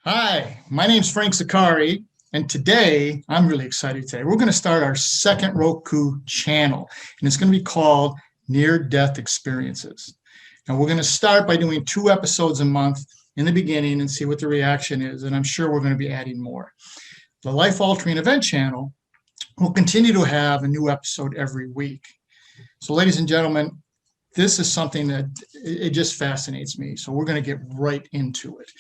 Hi, my name's Frank Zacarri, and today I'm really excited today. We're going to start our second Roku channel, and it's going to be called Near Death Experiences. And we're going to start by doing 2 episodes a month in the beginning and see what the reaction is, and I'm sure we're going to be adding more. The Life Altering Event channel will continue to have a new episode every week. So, ladies and gentlemen, this is something that it just fascinates me. So we're going to get right into it.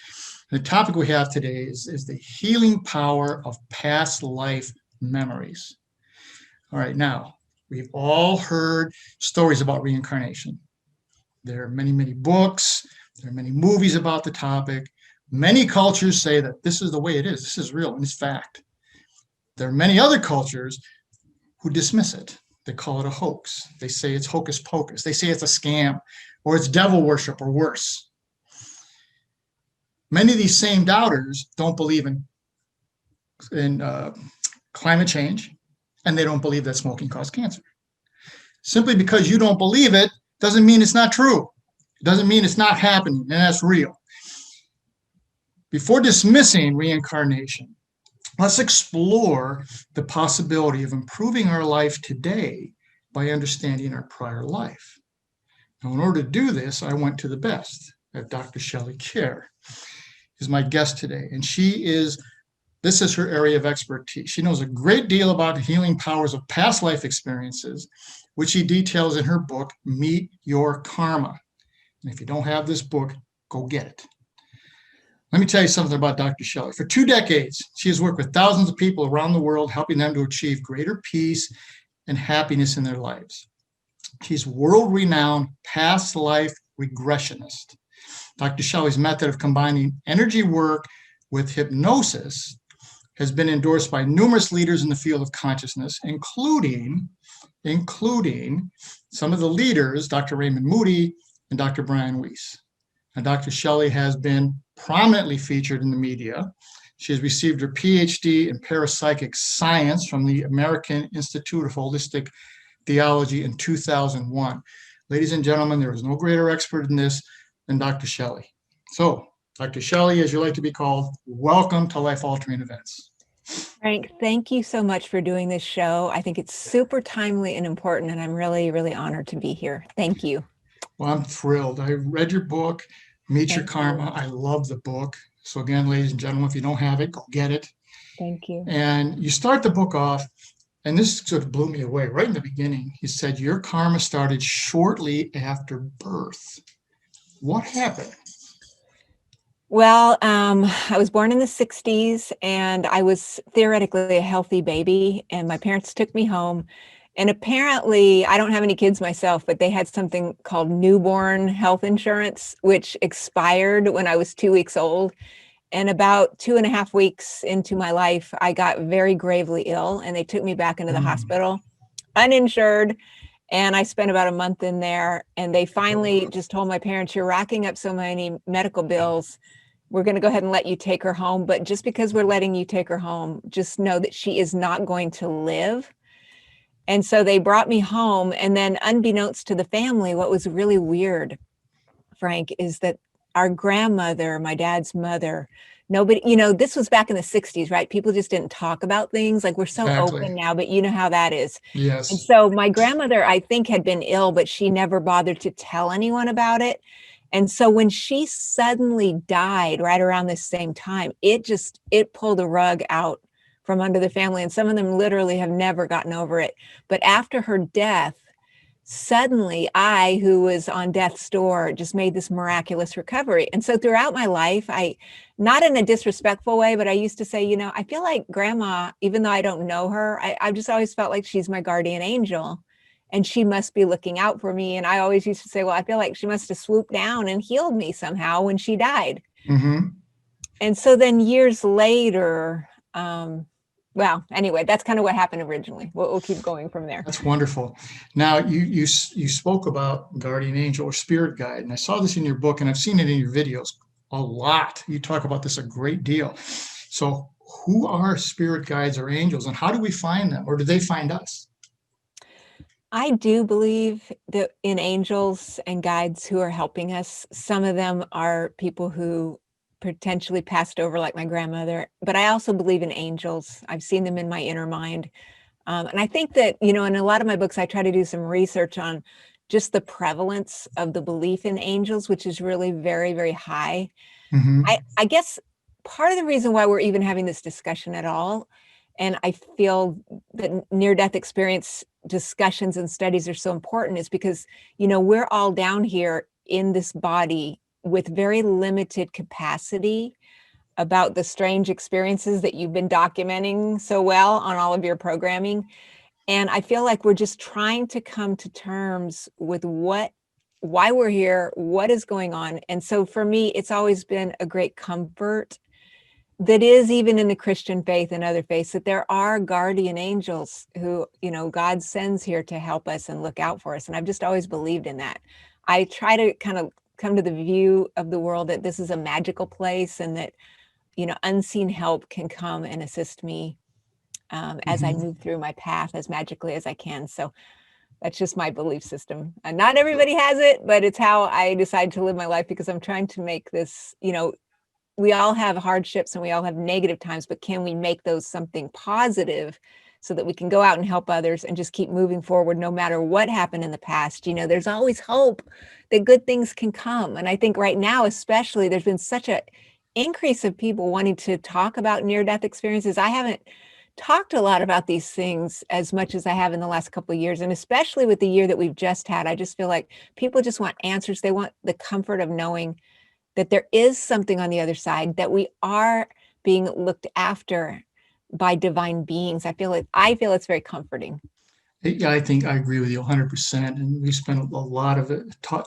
The topic we have today is the healing power of past life memories. All right, now, we've all heard stories about reincarnation. There are many, many books, there are many movies about the topic. Many cultures say that this is the way it is, this is real, and it's fact. There are many other cultures who dismiss it. They call it a hoax. They say it's hocus pocus. They say it's a scam, or it's devil worship, or worse. Many of these same doubters don't believe in climate change, and they don't believe that smoking causes cancer. Simply because you don't believe it doesn't mean it's not true. It doesn't mean it's not happening, and that's real. Before dismissing reincarnation, let's explore the possibility of improving our life today by understanding our prior life. Now, in order to do this, I went to the best, Dr. Shelley Kaehr is my guest today, and this is her area of expertise. She knows a great deal about the healing powers of past life experiences, which she details in her book, Meet Your Karma. And if you don't have this book, go get it. Let me tell you something about Dr. Shelley. For 2 decades, she has worked with thousands of people around the world, helping them to achieve greater peace and happiness in their lives. She's world-renowned past life regressionist. Dr. Shelley's method of combining energy work with hypnosis has been endorsed by numerous leaders in the field of consciousness, including some of the leaders, Dr. Raymond Moody and Dr. Brian Weiss. And Dr. Shelley has been prominently featured in the media. She has received her PhD in parapsychic science from the American Institute of Holistic Theology in 2001. Ladies and gentlemen, there is no greater expert in this than Dr. Shelley. So, Dr. Shelley, as you like to be called, welcome to Life Altering Events. Frank, thank you so much for doing this show. I think it's super timely and important, and I'm really, really honored to be here. Thank you. Well, I'm thrilled. I read your book, Meet Your Karma. I love the book. So again, ladies and gentlemen, if you don't have it, go get it. Thank you. And you start the book off, and this sort of blew me away. Right in the beginning, you said your karma started shortly after birth. What happened? Well, I was born in the 60s, and I was theoretically a healthy baby, and my parents took me home. And apparently, I don't have any kids myself, but they had something called newborn health insurance, which expired when I was 2 weeks old. And about 2.5 weeks into my life, I got very gravely ill, and they took me back into the hospital, uninsured. And I spent about a month in there, and they finally just told my parents, "You're racking up so many medical bills. We're going to go ahead and let you take her home. But just because we're letting you take her home, just know that she is not going to live." And so they brought me home. And then unbeknownst to the family, what was really weird, Frank, is that our grandmother, my dad's mother, nobody, this was back in the 60s, right? People just didn't talk about things. Like, we're so open now, but you know how that is. Yes. And so my grandmother, I think, had been ill, but she never bothered to tell anyone about it. And so when she suddenly died right around the same time, it pulled a rug out from under the family. And some of them literally have never gotten over it. But after her death, suddenly I, who was on death's door, just made this miraculous recovery. And so throughout my life, not in a disrespectful way, but I used to say, I feel like grandma, even though I don't know her, I just always felt like she's my guardian angel, and she must be looking out for me. And I always used to say, well, I feel like she must have swooped down and healed me somehow when she died. Mm-hmm. And so then years later, well, anyway, that's kind of what happened originally. We'll keep going from there. That's wonderful. Now, you spoke about guardian angel or spirit guide, and I saw this in your book, and I've seen it in your videos a lot. You talk about this a great deal. So who are spirit guides or angels, and how do we find them, or do they find us? I do believe that in angels and guides who are helping us. Some of them are people who potentially passed over like my grandmother, but I also believe in angels. I've seen them in my inner mind. And I think that, in a lot of my books, I try to do some research on just the prevalence of the belief in angels, which is really very, very high. Hmm. I guess part of the reason why we're even having this discussion at all, and I feel that near-death experience discussions and studies are so important, is because, we're all down here in this body with very limited capacity about the strange experiences that you've been documenting so well on all of your programming. And I feel like we're just trying to come to terms with why we're here, what is going on. And so for me, it's always been a great comfort that is even in the Christian faith and other faiths, that there are guardian angels who, God sends here to help us and look out for us. And I've just always believed in that. I try to kind of come to the view of the world that this is a magical place, and that, unseen help can come and assist me as I move through my path as magically as I can. So that's just my belief system. And not everybody has it, but it's how I decide to live my life, because I'm trying to make this, we all have hardships and we all have negative times, but can we make those something positive so that we can go out and help others and just keep moving forward no matter what happened in the past? There's always hope that good things can come. And I think right now, especially, there's been such an increase of people wanting to talk about near-death experiences. I haven't talked a lot about these things as much as I have in the last couple of years. And especially with the year that we've just had, I just feel like people just want answers. They want the comfort of knowing that there is something on the other side, that we are being looked after by divine beings. I feel it's very comforting. Yeah, I think I agree with you 100%. And we spent a lot of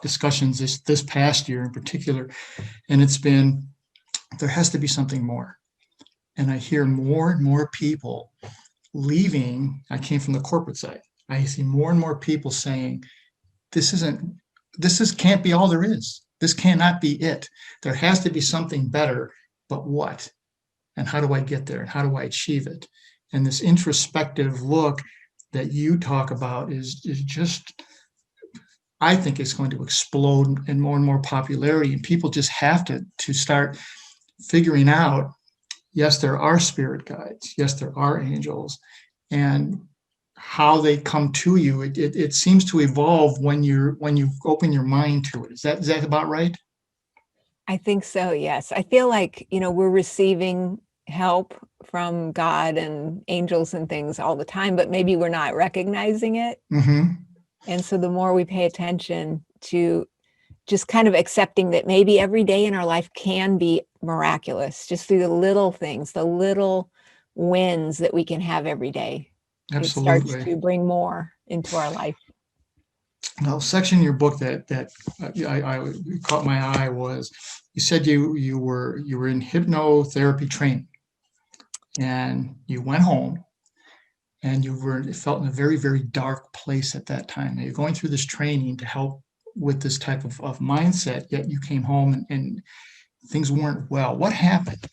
discussions this past year in particular, and it's been, there has to be something more. And I hear more and more people leaving. I came from the corporate side. I see more and more people saying, this can't be all there is. This cannot be it. There has to be something better, but what? And how do I get there? And how do I achieve it? And this introspective look that you talk about is just, I think it's going to explode in more and more popularity. And people just have to start figuring out, yes, there are spirit guides. Yes, there are angels. And how they come to you, it seems to evolve when you open your mind to it. Is that about right? I think so, yes. I feel like, we're receiving help from God and angels and things all the time, but maybe we're not recognizing it. Mm-hmm. And so the more we pay attention to just kind of accepting that maybe every day in our life can be miraculous, just through the little things, the little wins that we can have every day, it starts Absolutely. to bring more into our life. Now, a section in your book that I caught my eye was, you said you were in hypnotherapy training, and you went home, and felt in a very, very dark place at that time. Now, you're going through this training to help with this type of mindset, yet you came home and things weren't well. What happened?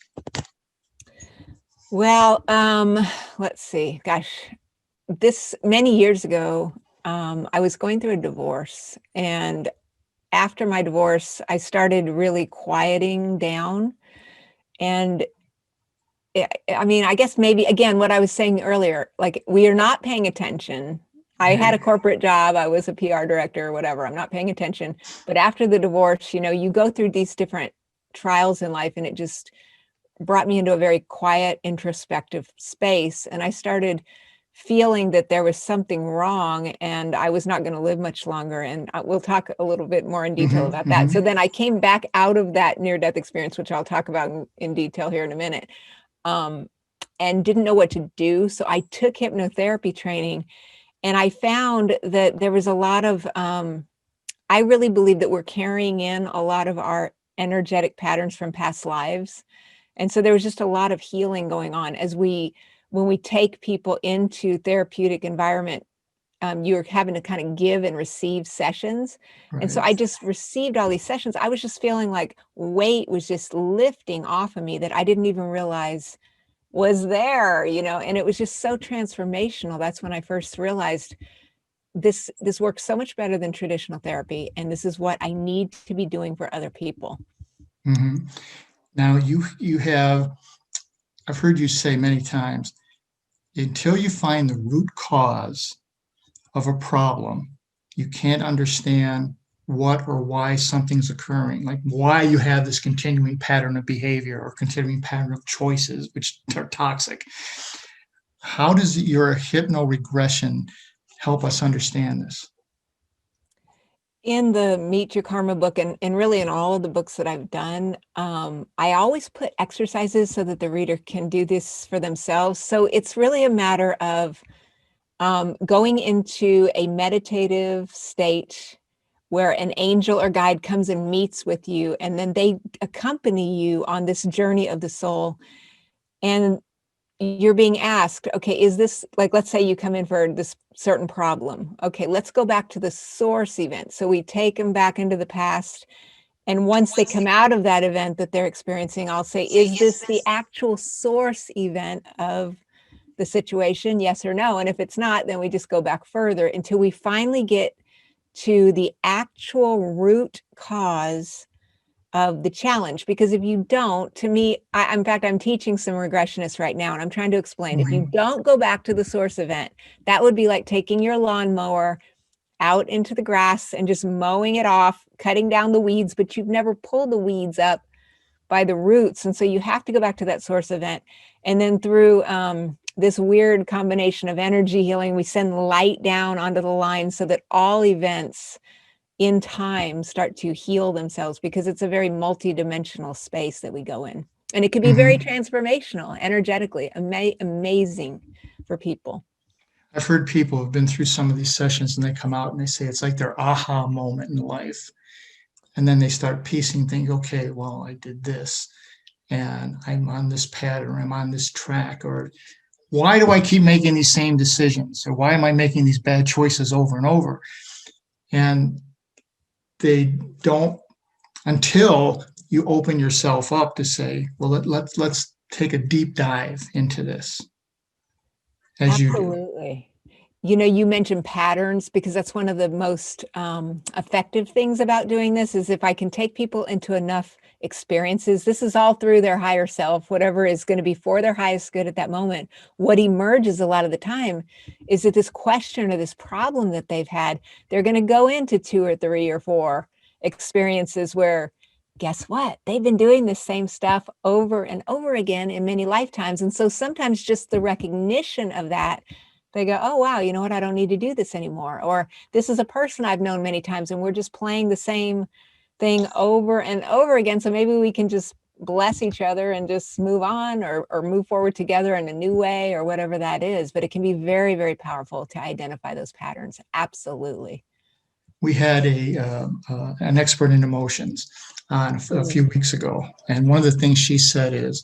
Well, let's see. Gosh, this many years ago, I was going through a divorce, and after my divorce, I started really quieting down. And I guess maybe, again, what I was saying earlier, like, we are not paying attention. I had a corporate job. I was a PR director or whatever. I'm not paying attention. But after the divorce, you go through these different trials in life, and it just brought me into a very quiet, introspective space. And I started feeling that there was something wrong and I was not going to live much longer. And we'll talk a little bit more in detail Mm-hmm, about that. mm-hmm. So then I came back out of that near-death experience, which I'll talk about in detail here in a minute, and didn't know what to do. So I took hypnotherapy training, and I found that there was a lot of, I really believe that we're carrying in a lot of our energetic patterns from past lives. And so there was just a lot of healing going on when we take people into therapeutic environment. You're having to kind of give and receive sessions. And so Right. I just received all these sessions. I was just feeling like weight was just lifting off of me that I didn't even realize was there, and it was just so transformational. That's when I first realized this works so much better than traditional therapy. And this is what I need to be doing for other people. Mm-hmm. Now you have, I've heard you say many times, until you find the root cause of a problem, you can't understand what or why something's occurring, like why you have this continuing pattern of behavior or continuing pattern of choices, which are toxic. How does your hypno regression help us understand this? In the Meet Your Karma book, and really in all of the books that I've done, I always put exercises so that the reader can do this for themselves. So it's really a matter of going into a meditative state where an angel or guide comes and meets with you, and then they accompany you on this journey of the soul. And you're being asked, okay, is this, like, let's say you come in for this certain problem. Okay, let's go back to the source event. So we take them back into the past. And once they come out of that event that they're experiencing, I'll say, is this the actual source event of the situation? Yes or no? And if it's not, then we just go back further until we finally get to the actual root cause of the challenge. Because if you don't, to me, in fact, I'm teaching some regressionists right now, and I'm trying to explain, if you don't go back to the source event, that would be like taking your lawnmower out into the grass and just mowing it off, cutting down the weeds, but you've never pulled the weeds up by the roots. And so you have to go back to that source event. And then through this weird combination of energy healing, we send light down onto the line so that all events in time start to heal themselves, because it's a very multi-dimensional space that we go in. And it can be very transformational, energetically, amazing for people. I've heard people have been through some of these sessions and they come out and they say it's like their aha moment in life. And then they start piecing things, okay, well, I did this and I'm on this pattern, I'm on this track, or why do I keep making these same decisions? Or why am I making these bad choices over and over? And they don't, until you open yourself up to say, well, let's take a deep dive into this, as you do. Absolutely. You know, you mentioned patterns, because that's one of the most effective things about doing this, is if I can take people into enough experiences, this is all through their higher self, whatever is going to be for their highest good at that moment. What emerges a lot of the time is that this question or this problem that they've had, they're going to go into 2 or 3 or 4 experiences where, guess what? They've been doing the same stuff over and over again in many lifetimes. And so sometimes just the recognition of that, they go, oh, wow, you know what? I don't need to do this anymore. Or this is a person I've known many times and we're just playing the same thing over and over again. So maybe we can just bless each other and just move on, or move forward together in a new way, or whatever that is. But it can be very, very powerful to identify those patterns. Absolutely. We had an expert in emotions on a few weeks ago. And one of the things she said is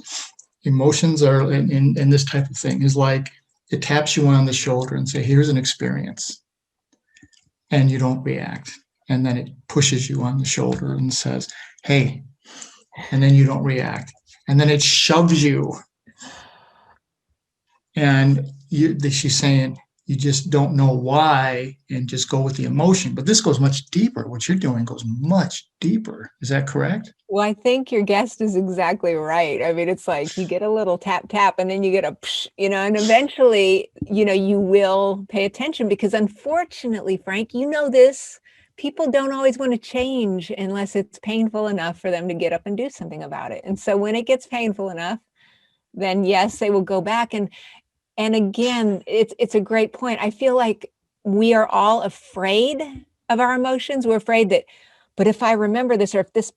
emotions are in this type of thing is like, it taps you on the shoulder and say, here's an experience. And you don't react. And then it pushes you on the shoulder and says, hey, and then you don't react. And then it shoves you. And she's saying, you just don't know why and just go with the emotion. But this goes much deeper. What you're doing goes much deeper. Is that correct? Well, I think your guest is exactly right. I mean, it's like you get a little tap, tap, and then you get a psh, you know, and eventually, you know, you will pay attention, because unfortunately, Frank, you know this, people don't always want to change unless it's painful enough for them to get up and do something about it. And so when it gets painful enough, then yes, they will go back. And again, it's a great point. I feel like we are all afraid of our emotions. We're afraid that, but if I remember this, or if this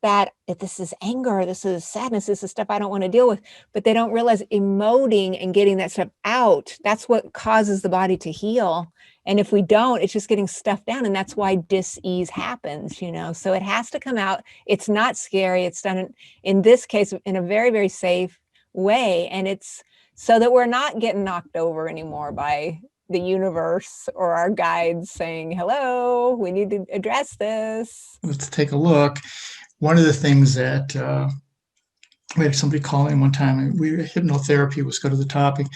is anger, or this is sadness, this is stuff I don't want to deal with, but they don't realize emoting and getting that stuff out, that's what causes the body to heal. And if we don't, it's just getting stuffed down. And that's why dis-ease happens, you know, so it has to come out. It's not scary. It's done in this case in a very, very safe way. And it's so that we're not getting knocked over anymore by the universe or our guides saying, hello, we need to address this. Let's take a look. One of the things that we had somebody call in one time, hypnotherapy was go to the topic,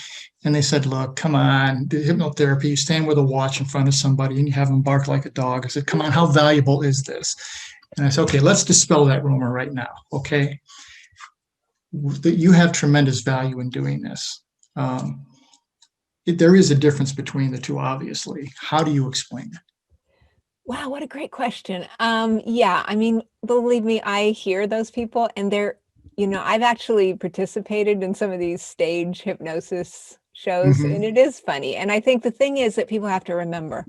and they said, look, come on, the hypnotherapy, you stand with a watch in front of somebody and you have them bark like a dog. I said, come on, how valuable is this? And I said, okay, let's dispel that rumor right now, okay? that you have tremendous value in doing this. There is a difference between the two, obviously. How do you explain it? Wow, what a great question. Yeah, I mean, believe me, I hear those people and I've actually participated in some of these stage hypnosis shows, and Mm-hmm. it is funny. And I think the thing is that people have to remember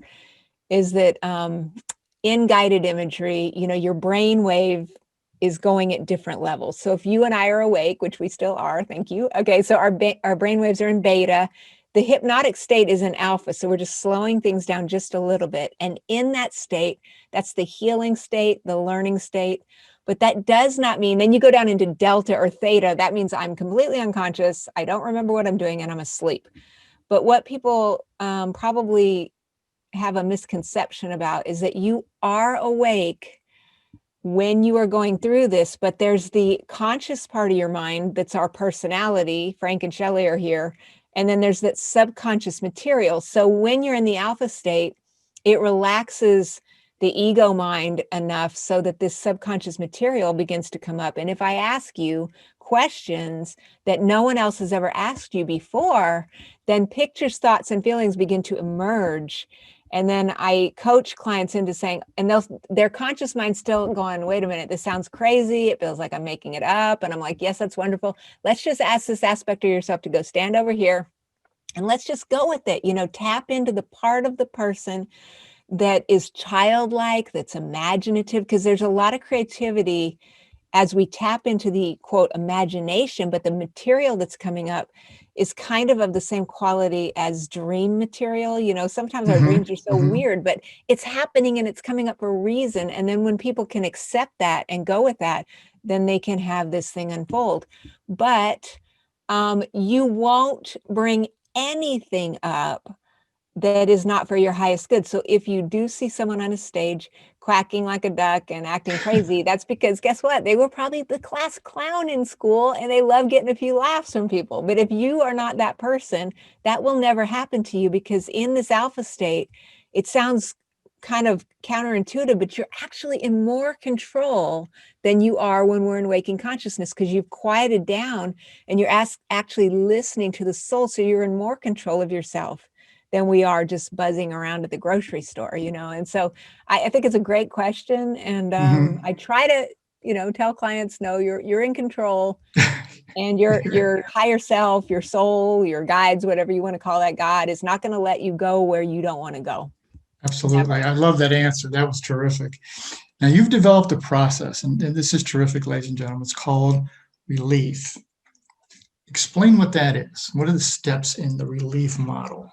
is that in guided imagery, your brain wave is going at different levels. So if you and I are awake, which we still are, thank you. Okay, so our brain waves are in beta. The hypnotic state is in alpha, so we're just slowing things down just a little bit. And in that state, that's the healing state, the learning state. But that does not mean, then you go down into delta or theta. That means I'm completely unconscious. I don't remember what I'm doing and I'm asleep. But what people probably have a misconception about is that you are awake when you are going through this, but there's the conscious part of your mind that's our personality. Frank and Shelley are here. And then there's that subconscious material. So when you're in the alpha state, it relaxes the ego mind enough so that this subconscious material begins to come up. And if I ask you questions that no one else has ever asked you before, then pictures, thoughts, and feelings begin to emerge. And then I coach clients into saying, and their conscious mind still going, wait a minute, this sounds crazy. It feels like I'm making it up. And I'm like, yes, that's wonderful. Let's just ask this aspect of yourself to go stand over here. And let's just go with it. Tap into the part of the person that is childlike, that's imaginative, because there's a lot of creativity as we tap into the quote imagination, but the material that's coming up is kind of the same quality as dream material. Sometimes our Mm-hmm. dreams are so Mm-hmm. weird, but it's happening and it's coming up for a reason. And then when people can accept that and go with that, then they can have this thing unfold. But you won't bring anything up that is not for your highest good. So if you do see someone on a stage quacking like a duck and acting crazy, that's because guess what? They were probably the class clown in school and they love getting a few laughs from people. But if you are not that person, that will never happen to you, because in this alpha state, it sounds kind of counterintuitive, but you're actually in more control than you are when we're in waking consciousness, because you've quieted down and you're actually listening to the soul. So you're in more control of yourself than we are just buzzing around at the grocery store, And so I think it's a great question. And Mm-hmm. I try to, tell clients, no, you're in control, and your higher self, your soul, your guides, whatever you want to call that, God, is not going to let you go where you don't want to go. Absolutely. Never. I love that answer. That was terrific. Now, you've developed a process, and this is terrific, ladies and gentlemen. It's called relief. Explain what that is. What are the steps in the relief model?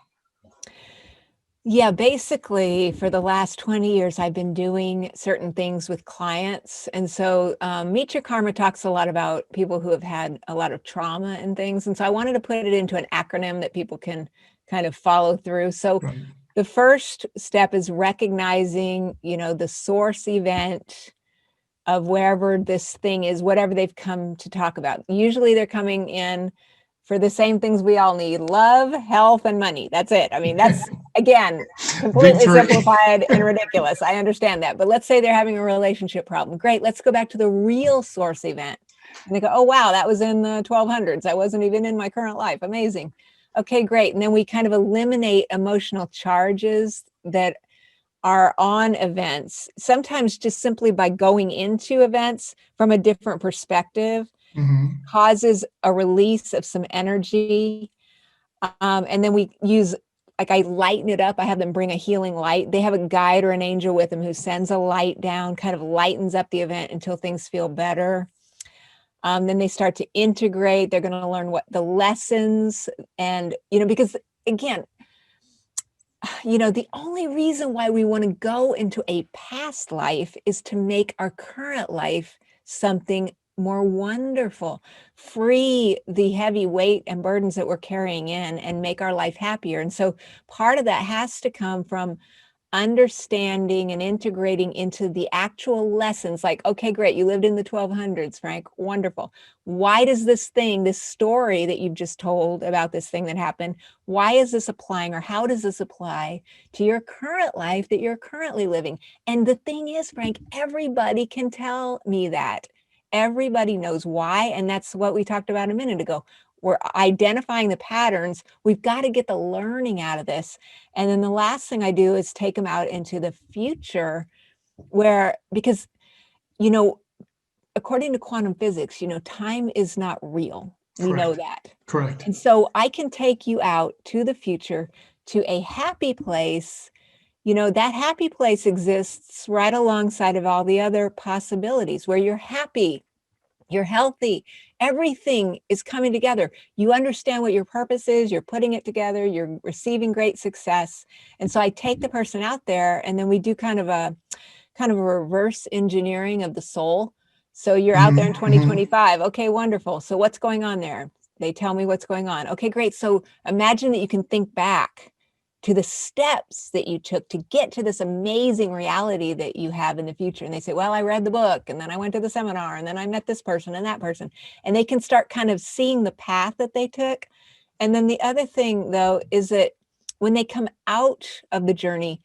Yeah, basically, for the last 20 years, I've been doing certain things with clients. And so, Meet Your Karma talks a lot about people who have had a lot of trauma and things. And so, I wanted to put it into an acronym that people can kind of follow through. So, Right. the first step is recognizing, the source event of wherever this thing is, whatever they've come to talk about. Usually, they're coming in for the same things we all need: love, health, and money. That's it. I mean, that's, again, Big completely three. simplified and ridiculous. I understand that. But let's say they're having a relationship problem. Great. Let's go back to the real source event. And they go, oh, wow, that was in the 1200s. I wasn't even in my current life. Amazing. Okay, great. And then we kind of eliminate emotional charges that are on events, sometimes just simply by going into events from a different perspective Mm-hmm. causes a release of some energy. And then we use, like, I lighten it up. I have them bring a healing light. They have a guide or an angel with them who sends a light down, kind of lightens up the event until things feel better. Then they start to integrate. They're going to learn what the lessons, and, because again, the only reason why we want to go into a past life is to make our current life something more wonderful, free the heavy weight and burdens that we're carrying in, and make our life happier. And so part of that has to come from understanding and integrating into the actual lessons. Like, okay, great, you lived in the 1200s, Frank, wonderful. Why does this story that you've just told about this thing that happened, why is this applying, or how does this apply to your current life that you're currently living? And the thing is, Frank, everybody can tell me that. everybody knows why. And that's what we talked about a minute ago. We're identifying the patterns. We've got to get the learning out of this. And then the last thing I do is take them out into the future because, according to quantum physics, time is not real. We know that. Correct. And so I can take you out to the future to a happy place. That happy place exists right alongside of all the other possibilities where you're happy, you're healthy, everything is coming together. You understand what your purpose is, you're putting it together, you're receiving great success. And so I take the person out there, and then we do kind of a reverse engineering of the soul. So you're out there in 2025. Okay, wonderful. So what's going on there? They tell me what's going on. Okay, great. So imagine that you can think back to the steps that you took to get to this amazing reality that you have in the future. And they say, well, I read the book, and then I went to the seminar, and then I met this person and that person. And they can start kind of seeing the path that they took. And then the other thing, though, is that when they come out of the journey,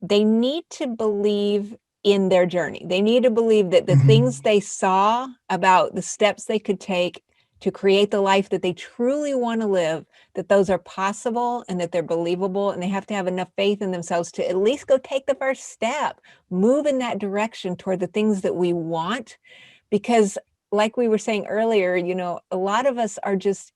they need to believe in their journey. They need to believe that the things they saw about the steps they could take to create the life that they truly want to live, that those are possible and that they're believable, and they have to have enough faith in themselves to at least go take the first step, move in that direction toward the things that we want. Because like we were saying earlier, a lot of us are just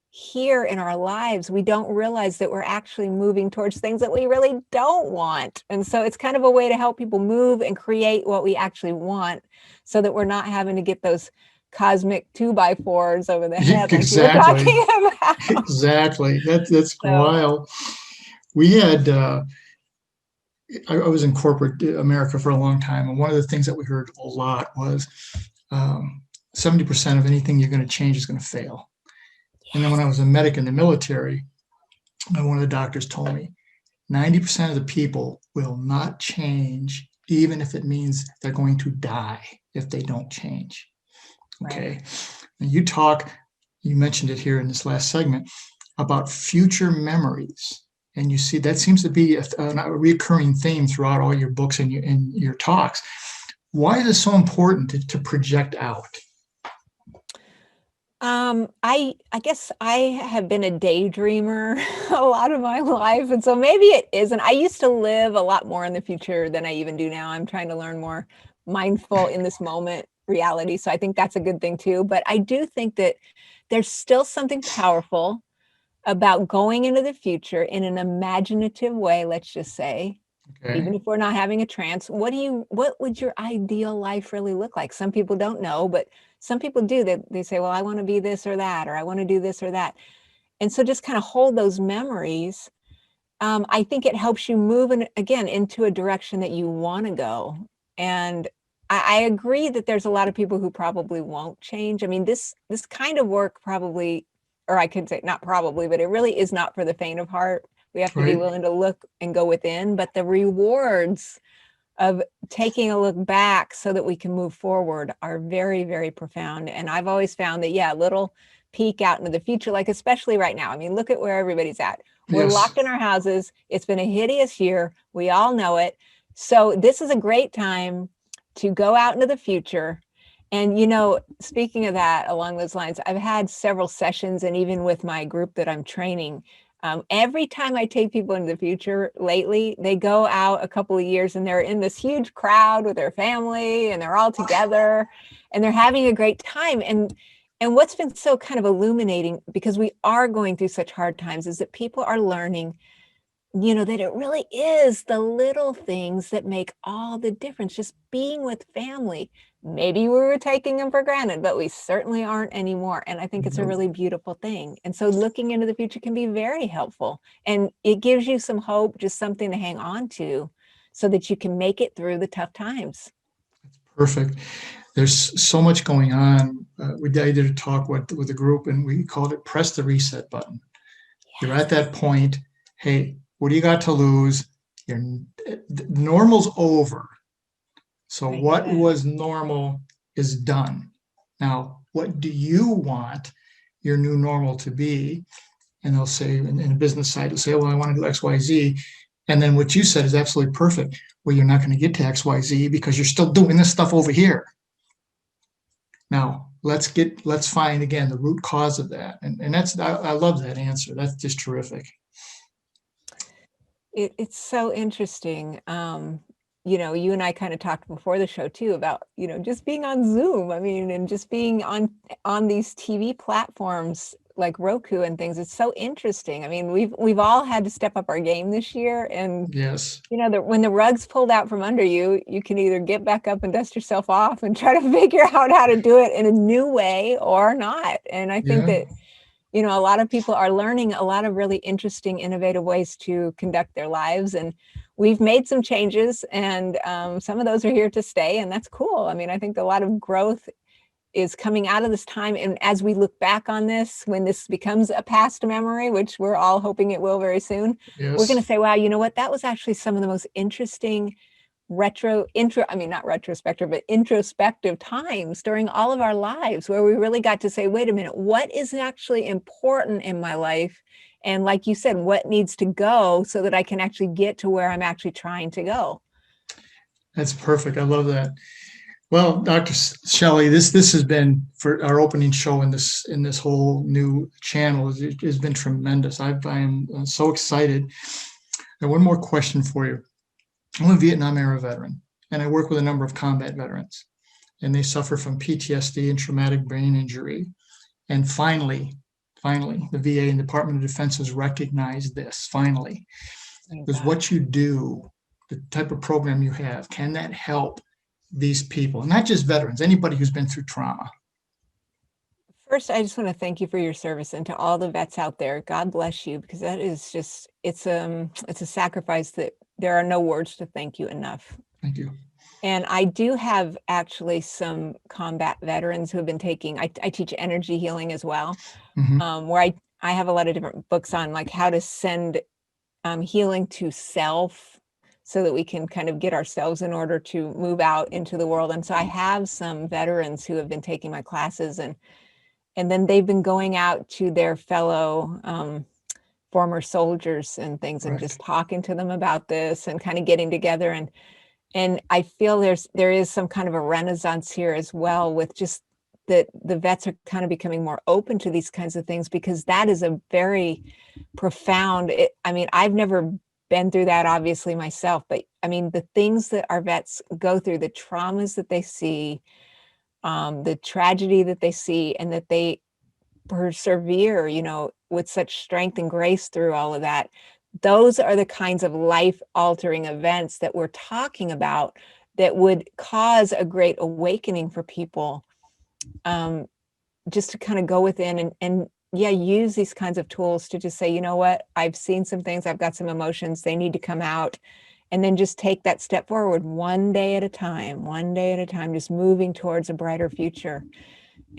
here in our lives. We don't realize that we're actually moving towards things that we really don't want. And so it's kind of a way to help people move and create what we actually want, so that we're not having to get those cosmic 2x4s over the head like you were talking about. Exactly. That's wild. We had, I was in corporate America for a long time, and one of the things that we heard a lot was 70% of anything you're going to change is going to fail. And then when I was a medic in the military, one of the doctors told me 90% of the people will not change, even if it means they're going to die if they don't change. Okay. Right. And you mentioned it here in this last segment about future memories. And you see, that seems to be a recurring theme throughout all your books and your talks. Why is it so important to project out? I guess I have been a daydreamer a lot of my life. And so maybe it isn't. I used to live a lot more in the future than I even do now. I'm trying to learn more mindful in this moment reality. So I think that's a good thing too. But I do think that there's still something powerful about going into the future in an imaginative way, let's just say. Okay. Even if we're not having a trance, what would your ideal life really look like? Some people don't know, but some people do. They say, well, I want to be this or that, or I want to do this or that. And so just kind of hold those memories. I think it helps you move again into a direction that you want to go. And I agree that there's a lot of people who probably won't change. I mean, this kind of work probably, or I could say not probably, but it really is not for the faint of heart. We have to be willing to look and go within, but the rewards of taking a look back so that we can move forward are very, very profound. And I've always found that, a little peek out into the future, like especially right now. I mean, look at where everybody's at. We're locked in our houses. It's been a hideous year. We all know it. So this is a great time to go out into the future. And, speaking of that, along those lines, I've had several sessions, and even with my group that I'm training, every time I take people into the future lately, they go out a couple of years and they're in this huge crowd with their family and they're all together and they're having a great time. And what's been so kind of illuminating, because we are going through such hard times, is that people are learning, that it really is the little things that make all the difference. Just being with family. Maybe we were taking them for granted, but we certainly aren't anymore. And I think it's a really beautiful thing. And so looking into the future can be very helpful. And it gives you some hope, just something to hang on to so that you can make it through the tough times. Perfect. There's so much going on. I did a talk with a group, and we called it Press the Reset Button. Yeah. You're at that point. Hey, what do you got to lose? Normal's over. So what was normal is done. Now, what do you want your new normal to be? And they'll say, in a business side, they'll say, well, I want to do X, Y, Z. And then what you said is absolutely perfect. Well, you're not going to get to X, Y, Z because you're still doing this stuff over here. Now, let's find again the root cause of that. And that's, I love that answer. That's just terrific. It's so interesting. You and I kind of talked before the show too about, just being on Zoom. I mean, and just being on these TV platforms like Roku and things. It's so interesting. I mean, we've all had to step up our game this year, and Yes. when the rug's pulled out from under you, you can either get back up and dust yourself off and try to figure out how to do it in a new way or not. And I think Yeah. that a lot of people are learning a lot of really interesting, innovative ways to conduct their lives. And we've made some changes, and some of those are here to stay. And that's cool. I mean, I think a lot of growth is coming out of this time. And as we look back on this, when this becomes a past memory, which we're all hoping it will very soon, we're going to Yes. say, wow, you know what? That was actually some of the most interesting not retrospective, but introspective times during all of our lives, where we really got to say, wait a minute, what is actually important in my life? And like you said, what needs to go so that I can actually get to where I'm actually trying to go? That's perfect. I love that. Well, Dr. Shelley, this has been, for our opening show in this whole new channel, it has been tremendous. I am so excited. And one more question for you. I'm a Vietnam era veteran, and I work with a number of combat veterans, and they suffer from PTSD and traumatic brain injury. And finally, the VA and Department of Defense has recognized this, finally, because what you do, the type of program you have, can that help these people, not just veterans, anybody who's been through trauma? First, I just want to thank you for your service, and to all the vets out there, God bless you, because that is just, it's a sacrifice that there are no words to thank you enough. Thank you. And I do have actually some combat veterans who have been taking, I teach energy healing as well, where I have a lot of different books on like how to send healing to self, so that we can kind of get ourselves in order to move out into the world. And so I have some veterans who have been taking my classes, and then they've been going out to their fellow former soldiers and things, and just talking to them about this and kind of getting together. And I feel there is some kind of a renaissance here as well, with just that the vets are kind of becoming more open to these kinds of things, because that is a very profound, I've never been through that obviously myself, but I mean, the things that our vets go through, the traumas that they see, the tragedy that they see, and that they persevere, with such strength and grace through all of that. Those are the kinds of life-altering events that we're talking about, that would cause a great awakening for people, just to kind of go within and use these kinds of tools to just say, you know what, I've seen some things, I've got some emotions, they need to come out. And then just take that step forward one day at a time, just moving towards a brighter future.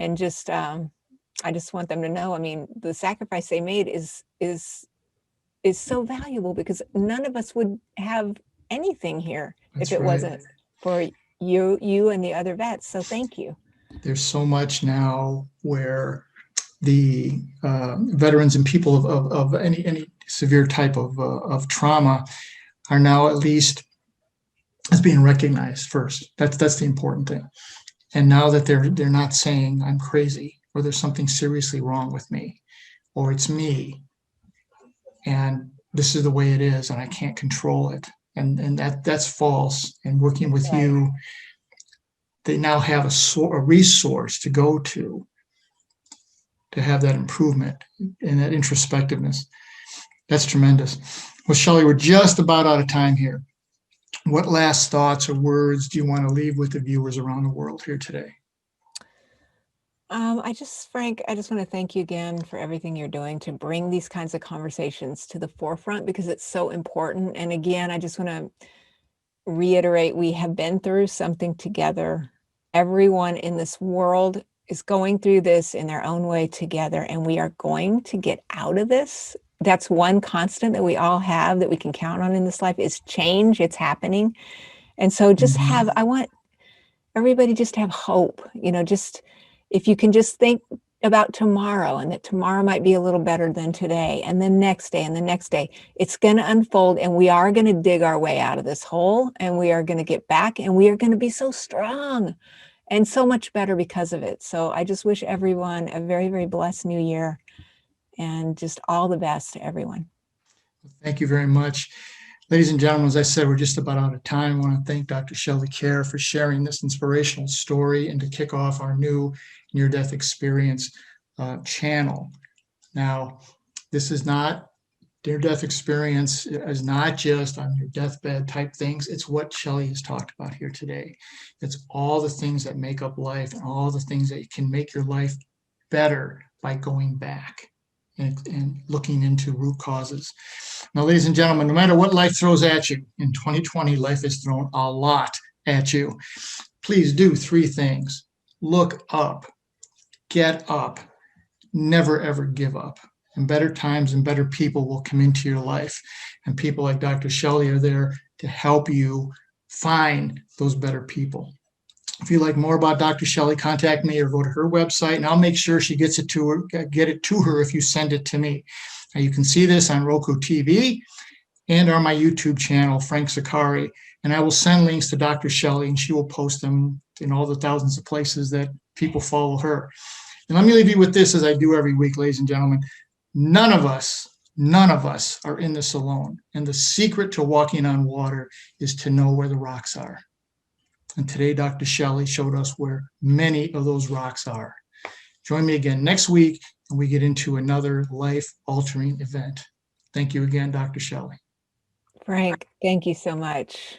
And just, I just want them to know, I mean, the sacrifice they made is so valuable, because none of us would have anything here if it wasn't for you and the other vets. So thank you. There's so much now where the veterans and people of any severe type of trauma are now at least as being recognized first. That's the important thing. And now that they're not saying I'm crazy, or there's something seriously wrong with me, or it's me, and this is the way it is, and I can't control it, and that's false. And working with you, they now have a resource to go to have that improvement and that introspectiveness. That's tremendous. Well, Shelley, we're just about out of time here. What last thoughts or words do you want to leave with the viewers around the world here today? Frank, I just want to thank you again for everything you're doing to bring these kinds of conversations to the forefront, because it's so important. And again, I just want to reiterate, we have been through something together. Everyone in this world is going through this in their own way together, and we are going to get out of this. That's one constant that we all have, that we can count on in this life, is change. It's happening. And so just I want everybody just to have hope, just if you can just think about tomorrow, and that tomorrow might be a little better than today, and the next day, and the next day, it's going to unfold, and we are going to dig our way out of this hole, and we are going to get back, and we are going to be so strong. and so much better because of it. So I just wish everyone a very, very blessed new year, and just all the best to everyone. Thank you very much. Ladies and gentlemen, as I said, we're just about out of time. I want to thank Dr. Shelley Kaehr for sharing this inspirational story and to kick off our new near-death experience channel. Now, this is not near-death experience is not just on your deathbed type things. It's what Shelley has talked about here today. It's all the things that make up life and all the things that can make your life better by going back and looking into root causes. Now, ladies and gentlemen, no matter what life throws at you, in 2020, life has thrown a lot at you. Please do three things. Look up, get up, never ever give up. And better times and better people will come into your life. And people like Dr. Shelley are there to help you find those better people. If you'd like more about Dr. Shelley, contact me or go to her website, and I'll make sure she gets it to her, get it to her if you send it to me. Now, you can see this on ROKU TV and on my YouTube channel, Frank Zacarri, and I will send links to Dr. Shelley, and she will post them in all the thousands of places that people follow her. And let me leave you with this, as I do every week, ladies and gentlemen. None of us are in this alone. And the secret to walking on water is to know where the rocks are. And today, Dr. Shelley showed us where many of those rocks are. Join me again next week, and we get into another life-altering event. Thank you again, Dr. Shelley. Frank, thank you so much.